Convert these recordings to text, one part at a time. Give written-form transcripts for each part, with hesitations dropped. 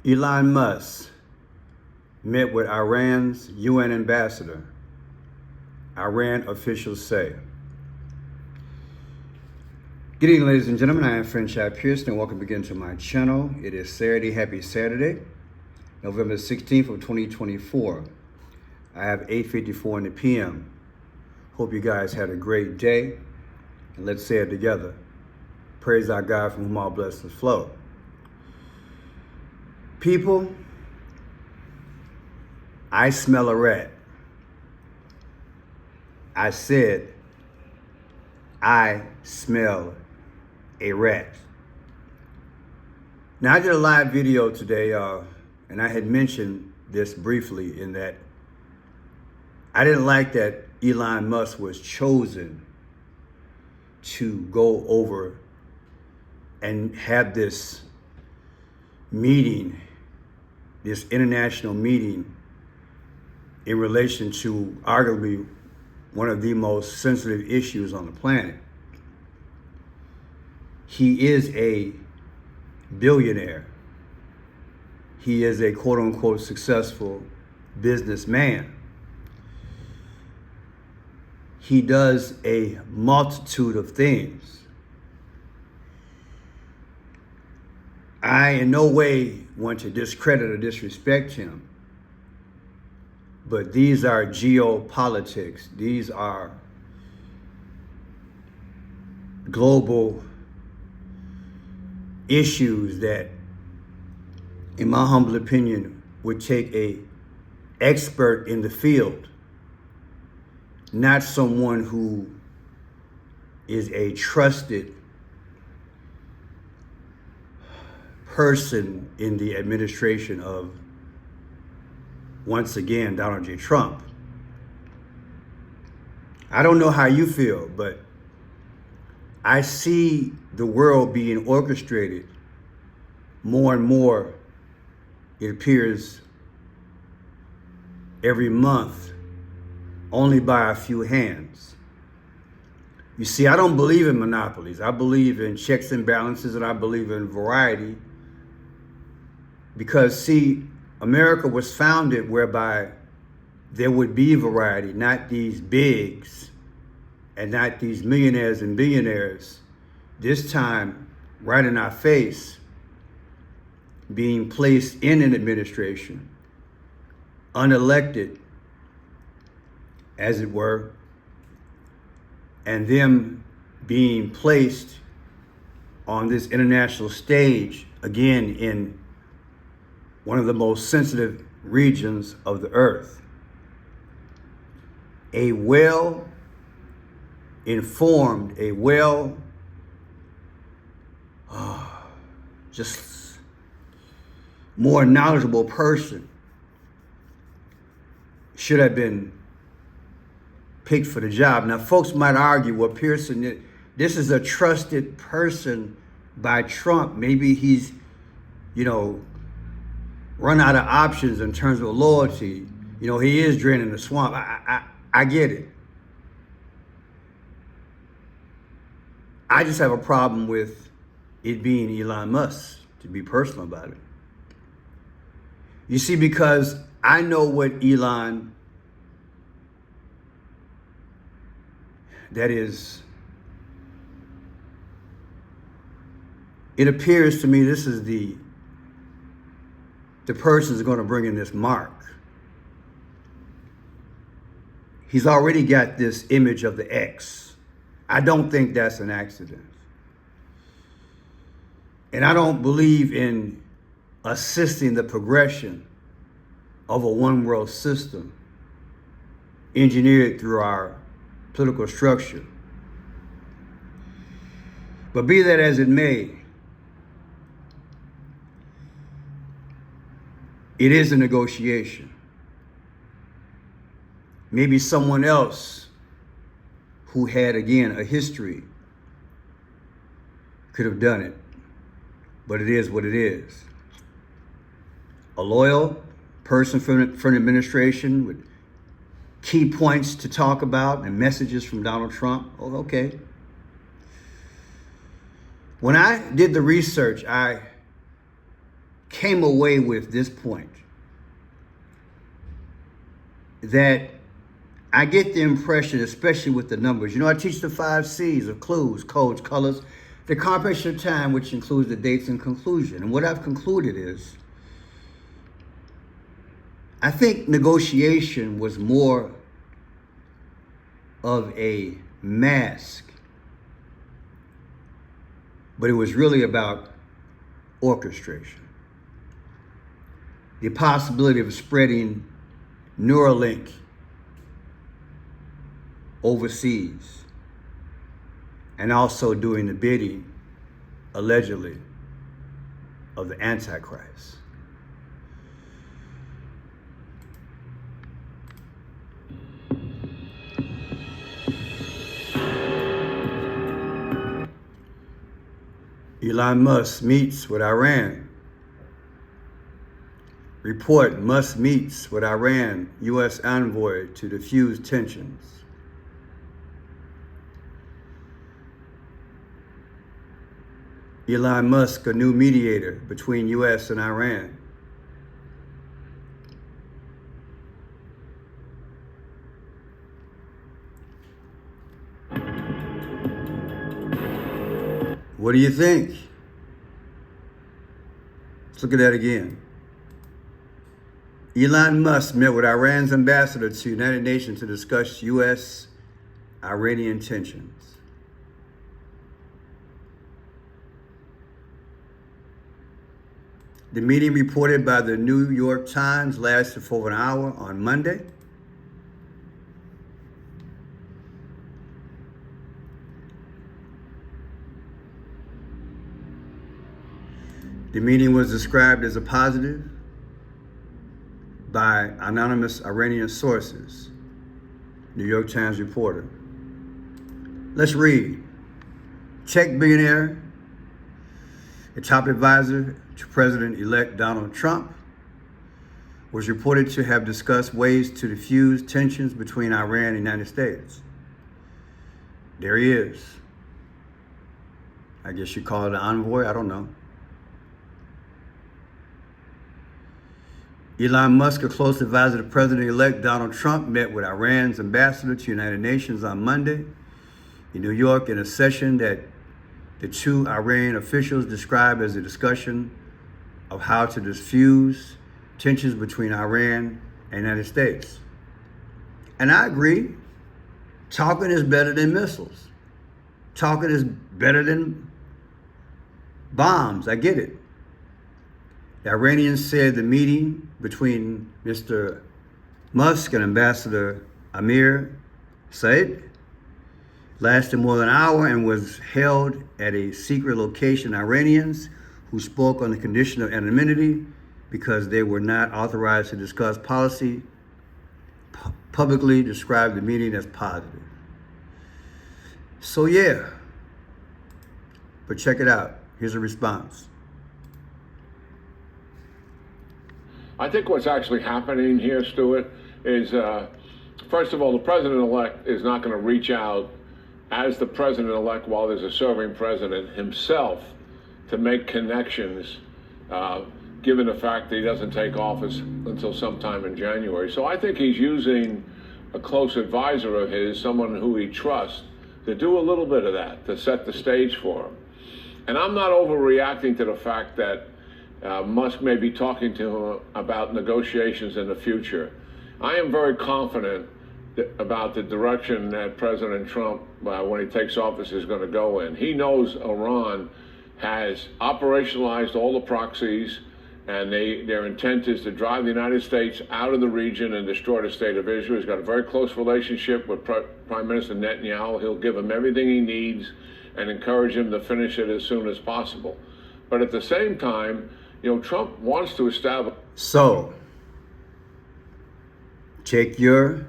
Elon Musk met with Iran's UN ambassador, Iran officials say. Good evening, ladies and gentlemen. I am friend Chad Pearson, and welcome again to my channel. It is Saturday. Happy Saturday, November 16th of 2024. I have 8:54 in the p.m. Hope you guys had a great day, and let's say it together. Praise our God from whom all blessings flow. People, I smell a rat. I said, I smell a rat. Now, I did a live video today, and I had mentioned this briefly in that I didn't like that Elon Musk was chosen to go over and have this meeting, this international meeting in relation to arguably one of the most sensitive issues on the planet. He is a billionaire. He is a quote unquote successful businessman. He does a multitude of things. I in no way want to discredit or disrespect him, but these are geopolitics. These are global issues that, in my humble opinion, would take an expert in the field, not someone who is a trusted person in the administration of, once again, Donald J. Trump. I don't know how you feel, but I see the world being orchestrated more and more, it appears, every month, only by a few hands. You see, I don't believe in monopolies. I believe in checks and balances, and I believe in variety. Because, see, America was founded whereby there would be variety, not these bigs and not these millionaires and billionaires, this time right in our face, being placed in an administration, unelected, as it were, and them being placed on this international stage, again, in one of the most sensitive regions of the earth. A well-informed, just more knowledgeable person should have been picked for the job. Now, folks might argue, well, Pearson, this is a trusted person by Trump. Maybe he's, run out of options in terms of loyalty. He is draining the swamp. I get it. I just have a problem with it being Elon Musk, to be personal about it. You see, because I know what Elon, that is, it appears to me this is the person is going to bring in this mark. He's already got this image of the X. I don't think that's an accident. And I don't believe in assisting the progression of a one world system engineered through our political structure. But be that as it may, it is a negotiation. Maybe someone else who had, again, a history could have done it, but it is what it is. A loyal person from an administration with key points to talk about and messages from Donald Trump. Oh, okay. When I did the research, I came away with this point, that I get the impression, especially with the numbers, I teach the 5 C's of clues, codes, colors, the comprehension of time, which includes the dates and conclusion. And what I've concluded is, I think negotiation was more of a mask, but it was really about orchestration. The possibility of spreading Neuralink overseas, and also doing the bidding, allegedly, of the Antichrist. Elon Musk meets with Iran. Report: Musk meets with Iran U.S. envoy to diffuse tensions. Elon Musk, a new mediator between U.S. and Iran. What do you think? Let's look at that again. Elon Musk met with Iran's ambassador to the United Nations to discuss U.S.-Iranian tensions. The meeting, reported by the New York Times, lasted for over an hour on Monday. The meeting was described as a positive by anonymous Iranian sources, New York Times reporter. Let's read. Tech billionaire, a top advisor to President-elect Donald Trump, was reported to have discussed ways to diffuse tensions between Iran and the United States. There he is. I guess you call it an envoy, I don't know. Elon Musk, a close advisor to President-elect Donald Trump, met with Iran's ambassador to the United Nations on Monday in New York in a session that the two Iranian officials described as a discussion of how to diffuse tensions between Iran and the United States. And I agree, talking is better than missiles. Talking is better than bombs, I get it. The Iranians said the meeting between Mr. Musk and Ambassador Amir Said lasted more than an hour and was held at a secret location. Iranians, who spoke on the condition of anonymity because they were not authorized to discuss policy, publicly described the meeting as positive. So yeah, but check it out. Here's a response. I think what's actually happening here, Stuart, is first of all, the president-elect is not going to reach out as the president-elect while there's a serving president himself to make connections, given the fact that he doesn't take office until sometime in January. So I think he's using a close advisor of his, someone who he trusts, to do a little bit of that, to set the stage for him. And I'm not overreacting to the fact that Musk may be talking to him about negotiations in the future. I am very confident about the direction that President Trump, when he takes office, is going to go in. He knows Iran has operationalized all the proxies, and their intent is to drive the United States out of the region and destroy the state of Israel. He's got a very close relationship with Prime Minister Netanyahu. He'll give him everything he needs and encourage him to finish it as soon as possible. But at the same time, Trump wants to establish. So, take your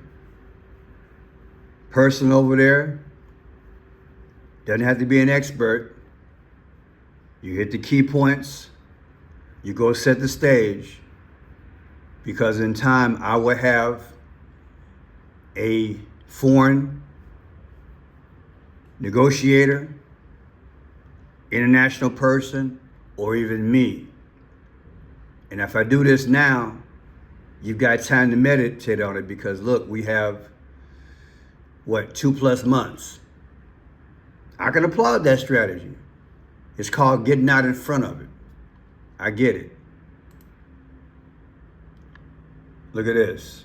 person over there. Doesn't have to be an expert. You hit the key points. You go set the stage. Because in time, I will have a foreign negotiator, international person, or even me And if I do this now, you've got time to meditate on it, because look, we have, 2+ months. I can applaud that strategy. It's called getting out in front of it. I get it. Look at this.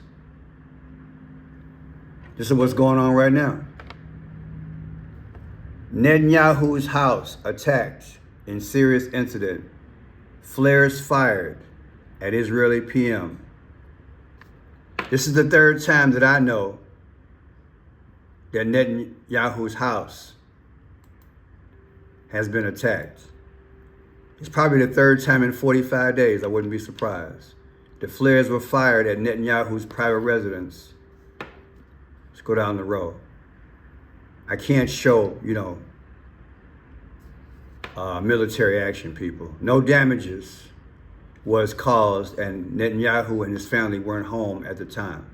This is what's going on right now. Netanyahu's house attacked in serious incident. Flares fired at Israeli PM. This is the third time that I know that Netanyahu's house has been attacked. It's probably the third time in 45 days. I wouldn't be surprised. The flares were fired at Netanyahu's private residence. Let's go down the row. I can't show, military action, people. No damages was caused, and Netanyahu and his family weren't home at the time.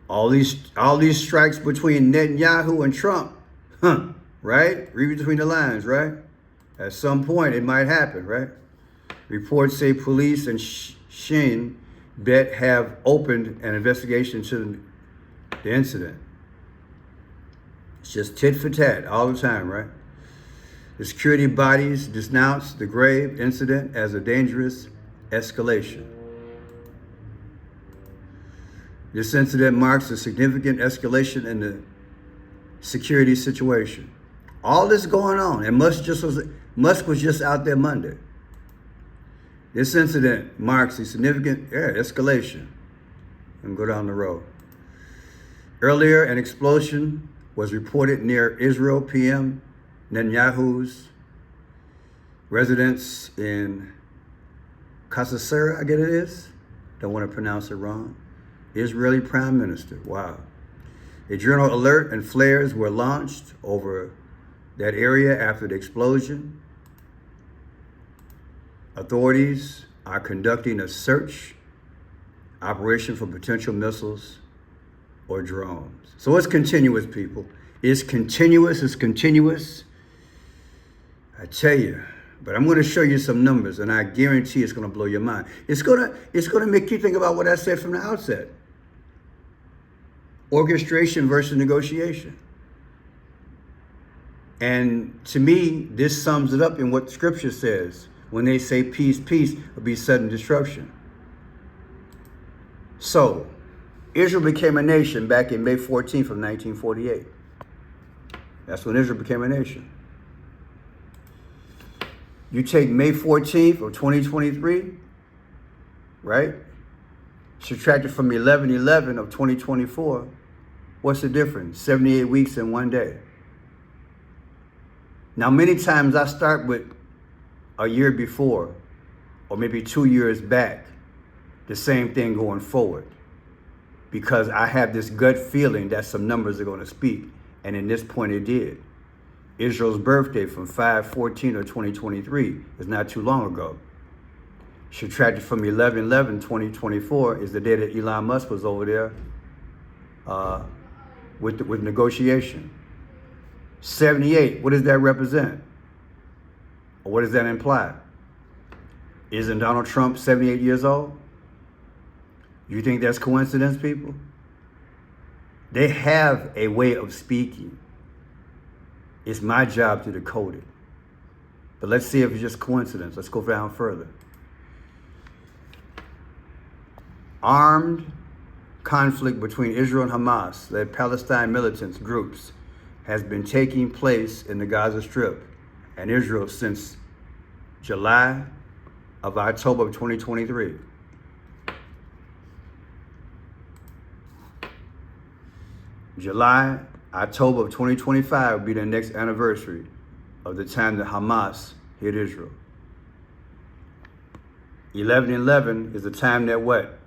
All these strikes between Netanyahu and Trump, right? Read between the lines, right? At some point, it might happen, right? Reports say police and Shin Bet have opened an investigation into the incident. It's just tit for tat all the time, right? The security bodies denounced the grave incident as a dangerous escalation. This incident marks a significant escalation in the security situation. All this going on, and Musk was just out there Monday. This incident marks a significant escalation. And go down the road. Earlier, an explosion was reported near Israel PM Netanyahu's residence in Kasasera, I get it is. Don't want to pronounce it wrong. Israeli Prime Minister. Wow. A general alert and flares were launched over that area after the explosion. Authorities are conducting a search operation for potential missiles or drones. So it's continuous, people. It's continuous. I tell you, but I'm going to show you some numbers, and I guarantee it's going to blow your mind. It's going to make you think about what I said from the outset. Orchestration versus negotiation. And to me, this sums it up in what Scripture says. When they say peace, peace, will be sudden disruption. So, Israel became a nation back in May 14th of 1948. That's when Israel became a nation. You take May 14th of 2023, right? Subtract it from 11/11 of 2024. What's the difference? 78 weeks in one day. Now, many times I start with a year before, or maybe 2 years back, the same thing going forward, because I have this gut feeling that some numbers are going to speak, and in this point it did. Israel's birthday from 5/14 of 2023 is not too long ago. Subtracted from 11/11 2024 is the day that Elon Musk was over there with negotiation. 78, what does that represent? Or what does that imply? Isn't Donald Trump 78 years old? You think that's coincidence, people? They have a way of speaking. It's my job to decode it. But let's see if it's just coincidence. Let's go down further. Armed conflict between Israel and Hamas-led Palestine militant groups has been taking place in the Gaza Strip and Israel since October of 2023. October of 2025 will be the next anniversary of the time that Hamas hit Israel. 11/11 is the time that what?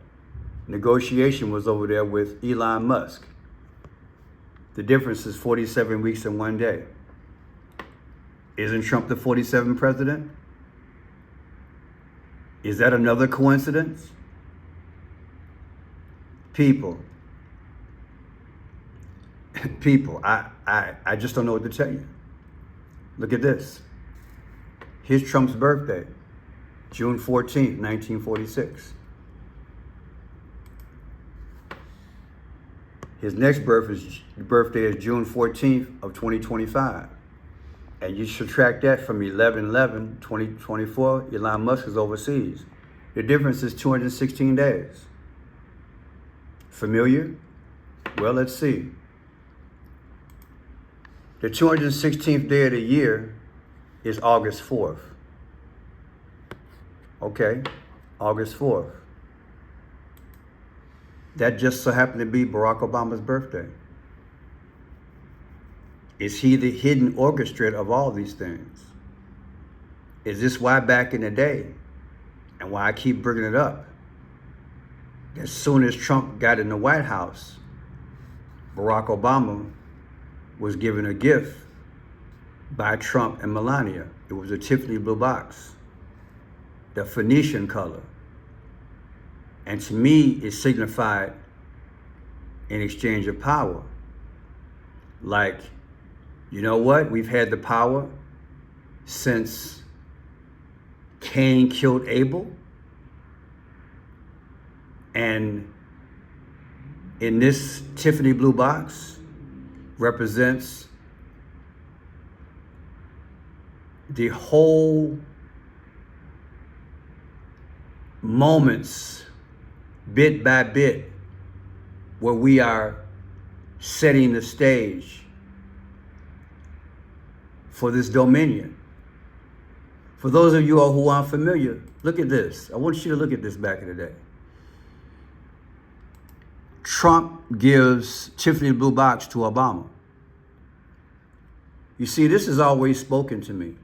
Negotiation was over there with Elon Musk. The difference is 47 weeks in one day. Isn't Trump the 47th president? Is that another coincidence? People, I just don't know what to tell you. Look at this. Here's Trump's birthday, June 14th, 1946. His next birthday is June 14th of 2025. And you subtract that from 11/11/2024, Elon Musk is overseas. The difference is 216 days. Familiar? Well, let's see. The 216th day of the year is August 4th. Okay, August 4th. That just so happened to be Barack Obama's birthday. Is he the hidden orchestrator of all these things? Is this why back in the day, and why I keep bringing it up, as soon as Trump got in the White House, Barack Obama was given a gift by Trump and Melania. It was a Tiffany blue box, the Phoenician color. And to me, it signified an exchange of power. Like, you know what? We've had the power since Cain killed Abel. And in this Tiffany blue box represents the whole moments, bit by bit, where we are setting the stage for this dominion. For those of you all who aren't familiar, look at this. I want you to look at this back in the day. Trump gives Tiffany blue box to Obama. You see, this has always spoken to me.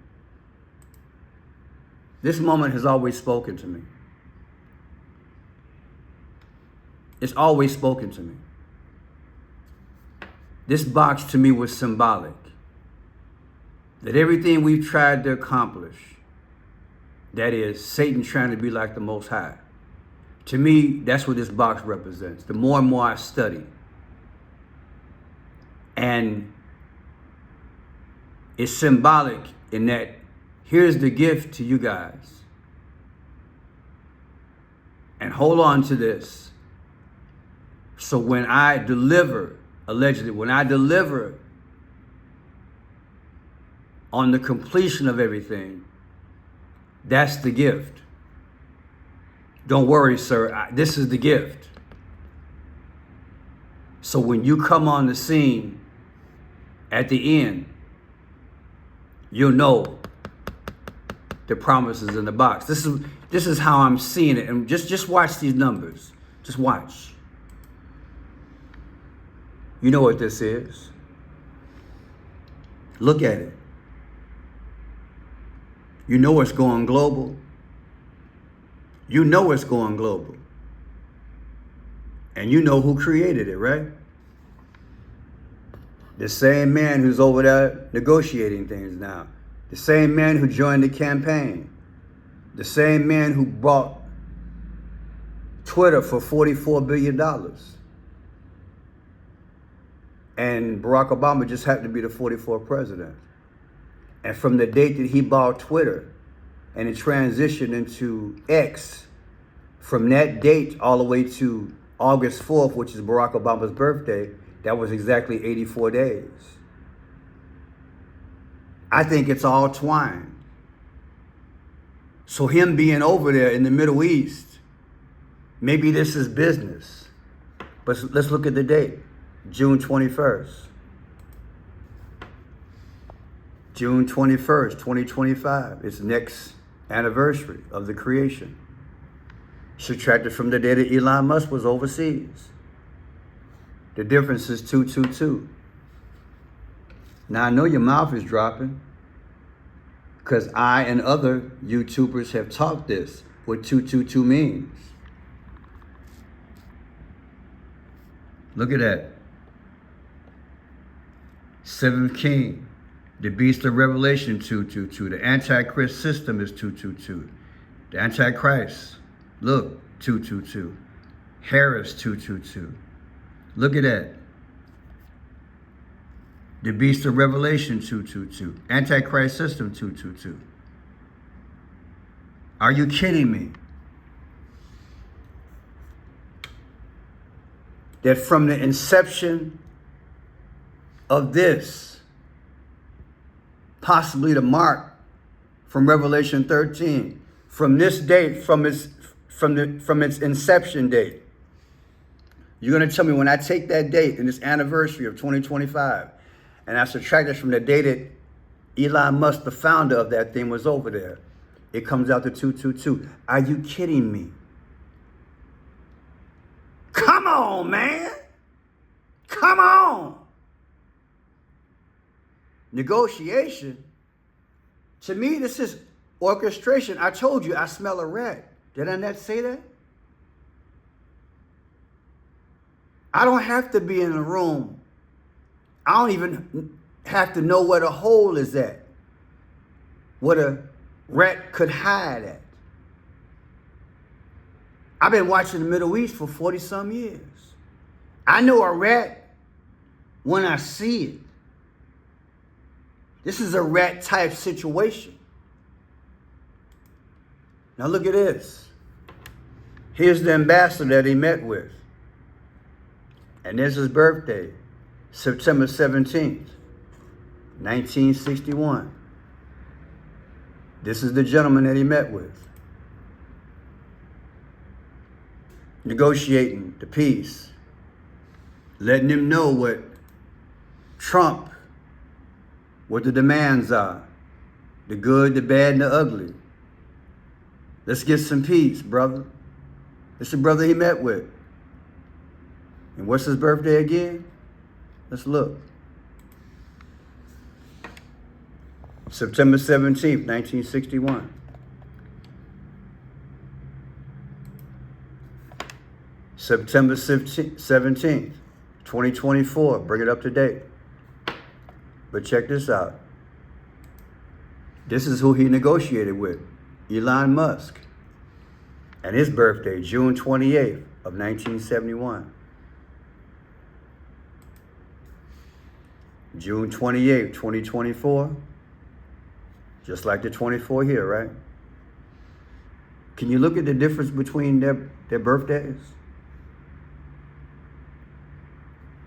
This moment has always spoken to me. It's always spoken to me. This box to me was symbolic. That everything we've tried to accomplish, that is, Satan trying to be like the Most High, to me, that's what this box represents. The more and more I study. And it's symbolic in that here's the gift to you guys. And hold on to this. So when I deliver, allegedly, when I deliver on the completion of everything, that's the gift. Don't worry, sir, this is the gift. So when you come on the scene at the end, you'll know the promises in the box. This is how I'm seeing it. And just watch these numbers. Just watch. You know what this is. Look at it. You know it's going global. You know it's going global. And you know who created it, right? The same man who's over there negotiating things now. The same man who joined the campaign. The same man who bought Twitter for $44 billion. And Barack Obama just happened to be the 44th president. And from the date that he bought Twitter and it transitioned into X, from that date all the way to August 4th, which is Barack Obama's birthday, that was exactly 84 days. I think it's all twined. So him being over there in the Middle East, maybe this is business. But let's look at the date, June 21st. June 21st, 2025. It's next anniversary of the creation. Subtracted from the day that Elon Musk was overseas. The difference is 222. Now I know your mouth is dropping because I and other YouTubers have taught this, what 222 means. Look at that. Seventh King. The Beast of Revelation, 222. The Antichrist system is 222. The Antichrist, look, 222. Harris, 222. Look at that. The Beast of Revelation, 222. Antichrist system, 222. Are you kidding me? That from the inception of this, possibly the mark from Revelation 13, from this date, from its inception date, you're going to tell me when I take that date and this anniversary of 2025, and I subtract it from the date that Elon Musk, the founder of that thing, was over there, it comes out to 222. Are you kidding me? Come on, man. Come on. Negotiation. To me, this is orchestration. I told you I smell a rat. Did I not say that? I don't have to be in a room. I don't even have to know where the hole is at, where the rat could hide at. I've been watching the Middle East for 40-some years. I know a rat when I see it. This is a rat type situation. Now look at this. Here's the ambassador that he met with. And there's his birthday, September 17th, 1961. This is the gentleman that he met with. Negotiating the peace. Letting him know what Trump, what the demands are. The good, the bad, and the ugly. Let's get some peace, brother. It's the brother he met with. And what's his birthday again? Let's look. September 17th, 1961. September 17th, 2024. Bring it up to date. But check this out. This is who he negotiated with. Elon Musk. And his birthday, June 28th of 1971. June 28th, 2024. Just like the 24 here, right? Can you look at the difference between their birthdays?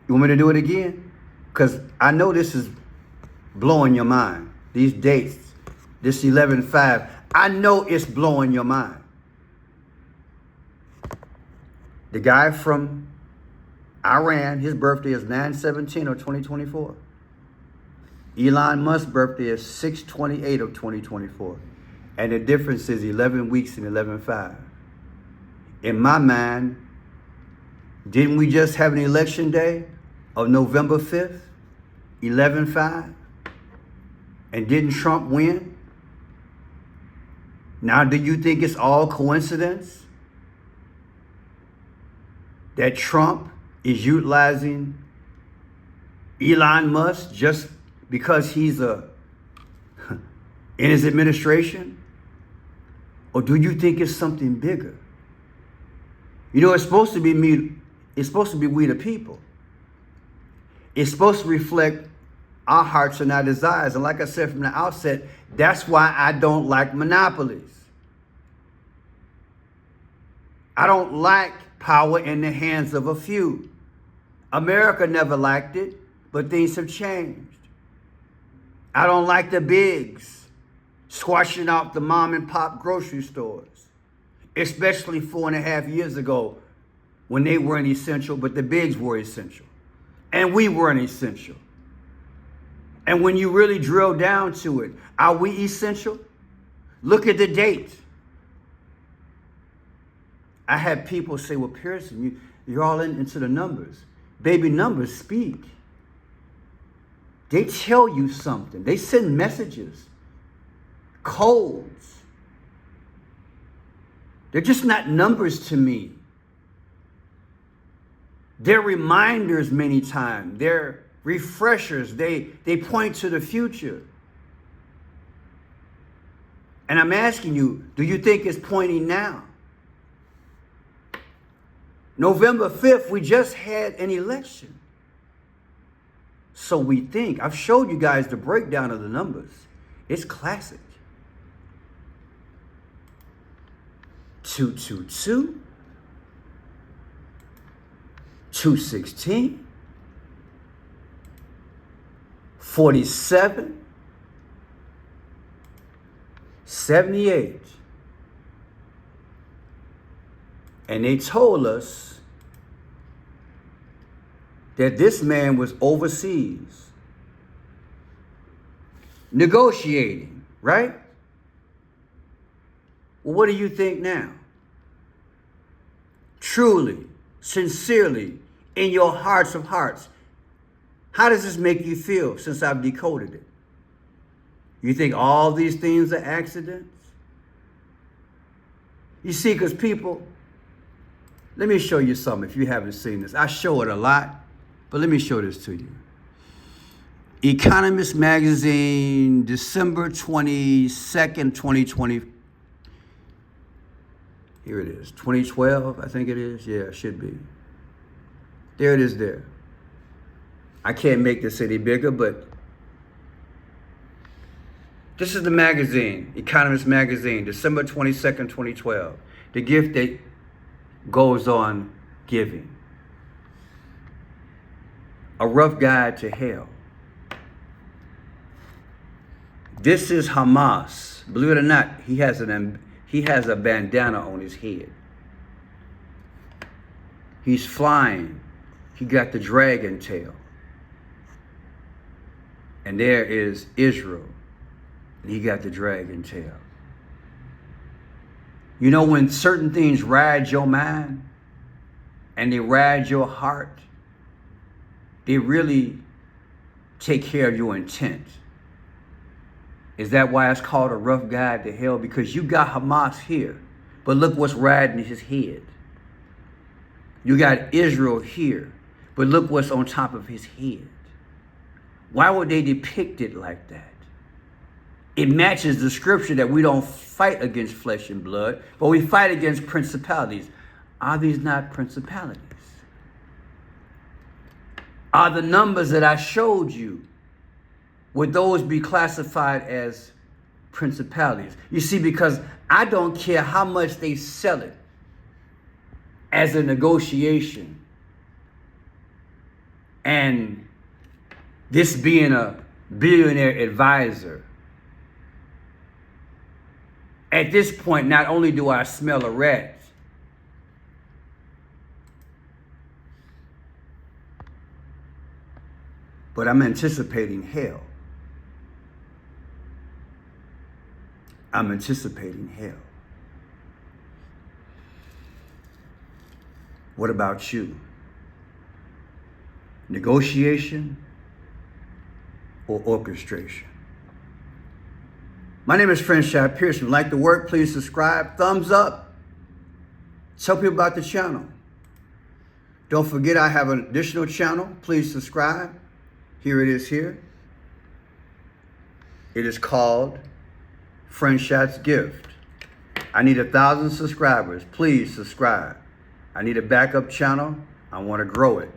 You want me to do it again? Because I know this is blowing your mind. These dates, this 11/5, I know it's blowing your mind. The guy from Iran, his birthday is 9/17 of 2024. Elon Musk's birthday is 6/28 of 2024. And the difference is 11 weeks and 11/5. In my mind, didn't we just have an election day of November 5th, 11/5? And didn't Trump win? Now, do you think it's all coincidence that Trump is utilizing Elon Musk just because he's in his administration? Or do you think it's something bigger? You know, it's supposed to be we the people. It's supposed to reflect our hearts and our desires. And like I said from the outset, that's why I don't like monopolies. I don't like power in the hands of a few. America never liked it, but things have changed. I don't like the bigs squashing out the mom and pop grocery stores, especially 4.5 years ago when they weren't essential, but the bigs were essential. And we weren't essential. And when you really drill down to it, are we essential? Look at the date. I had people say, well, Pearson, you're all into the numbers. Baby, numbers speak. They tell you something. They send messages, codes. They're just not numbers to me. They're reminders many times. They're refreshers. They point to the future. And I'm asking you, do you think it's pointing now? November 5th, we just had an election. So we think. I've showed you guys the breakdown of the numbers. It's classic. 222 216 47 78. And they told us that this man was overseas negotiating, right? Well, what do you think now? Truly, sincerely, in your hearts of hearts, how does this make you feel since I've decoded it? You think all these things are accidents? You see, because people, let me show you something if you haven't seen this. I show it a lot, but let me show this to you. Economist magazine, December 22nd, 2020. Here it is, 2012, I think it is. Yeah, it should be. There it is there. I can't make this any bigger, but this is the magazine, Economist magazine, December 22nd, 2012. The gift that goes on giving. A rough guide to hell. This is Hamas. Believe it or not, he has a bandana on his head. He's flying. He got the dragon tail. And there is Israel. And he got the dragon tail. You know, when certain things ride your mind and they ride your heart, they really take care of your intent. Is that why it's called a rough guide to hell? Because you got Hamas here, but look what's riding his head. You got Israel here, but look what's on top of his head. Why would they depict it like that? It matches the scripture that we don't fight against flesh and blood, but we fight against principalities. Are these not principalities? Are the numbers that I showed you, would those be classified as principalities? You see, because I don't care how much they sell it as a negotiation. And this being a billionaire advisor, at this point, not only do I smell a rat, but I'm anticipating hell. I'm anticipating hell. What about you? Negotiation or orchestration? My name is Friendship Pearson. If you like the work, please subscribe. Thumbs up. Tell people about the channel. Don't forget I have an additional channel. Please subscribe. Here it is here. It is called Friendship's Gift. I need 1,000 subscribers. Please subscribe. I need a backup channel. I want to grow it.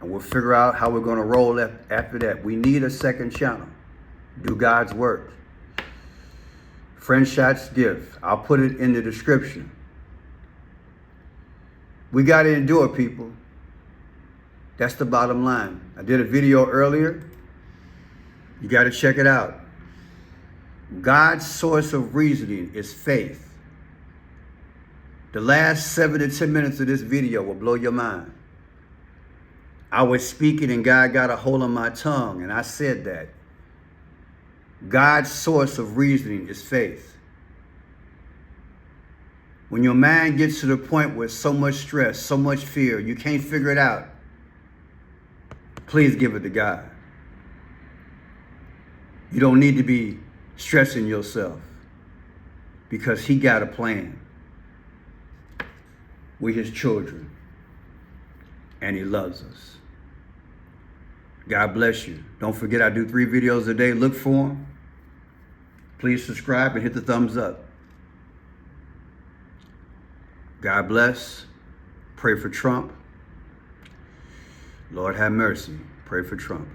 And we'll figure out how we're going to roll after that. We need a second channel. Do God's work. Friendship's Gift. I'll put it in the description. We got to endure, people. That's the bottom line. I did a video earlier. You got to check it out. God's source of reasoning is faith. The last 7 to 10 minutes of this video will blow your mind. I was speaking and God got a hold on my tongue and I said that. God's source of reasoning is faith. When your mind gets to the point where so much stress, so much fear, you can't figure it out, please give it to God. You don't need to be stressing yourself because he got a plan. We're his children and he loves us. God bless you. Don't forget I do 3 videos a day. Look for them. Please subscribe and hit the thumbs up. God bless. Pray for Trump. Lord have mercy. Pray for Trump.